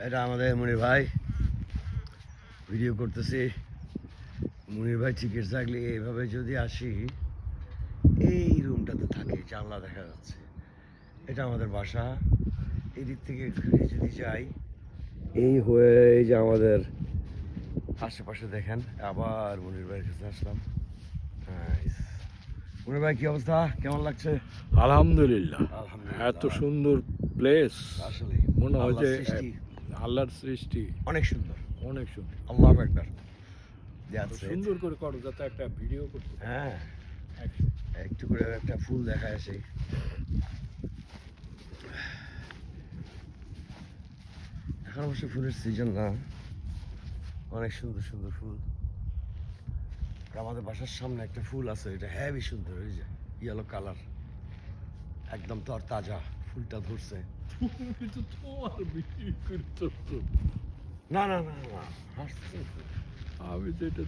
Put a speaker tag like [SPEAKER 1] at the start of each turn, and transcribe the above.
[SPEAKER 1] এটা আমাদের মনির ভাই ভিডিও করতেছি। মনির ভাই টিকিট থাকলে এইভাবে যদি আসি, এই রুমটাতে থাকে, জানলা দেখা যাচ্ছে। এটা আমাদের বাসা। এই দিক থেকে ঘুরে যদি যাই, এই হয়ে এই যে আমাদের আশেপাশে দেখেন। আবার মনির ভাইয়ের কাছে আসলাম। মনির ভাই, কি অবস্থা? কেমন লাগছে?
[SPEAKER 2] আলহামদুলিল্লাহ,
[SPEAKER 1] আলহামদুলিল্লাহ।
[SPEAKER 2] এত সুন্দর প্লেস।
[SPEAKER 1] আসলে
[SPEAKER 2] মনে হয় যে
[SPEAKER 1] আল্লাহর সৃষ্টি
[SPEAKER 2] আল্লাহর সৃষ্টি
[SPEAKER 1] অনেক সুন্দর।
[SPEAKER 2] অনেক সুন্দর।
[SPEAKER 1] আল্লাহু আকবার।
[SPEAKER 2] সুন্দর করে করো যাতে একটা ভিডিও করতে পারি।
[SPEAKER 1] হ্যাঁ,
[SPEAKER 2] একশো।
[SPEAKER 1] একটু করে একটা ফুল দেখায় আসি। এখন অবশ্য ফুলের সিজন না, অনেক সুন্দর সুন্দর ফুল। আর আমাদের বাসার সামনে একটা ফুল আছে, এটা হেভি সুন্দর, ওই যে ইয়েলো কালার, একদম তো আর তাজা, ফুলটা ধরছে।
[SPEAKER 2] কিন্তু তোমার বিক্রি করতে
[SPEAKER 1] না না না না, হাসতেছেন।
[SPEAKER 2] আমি তো এটা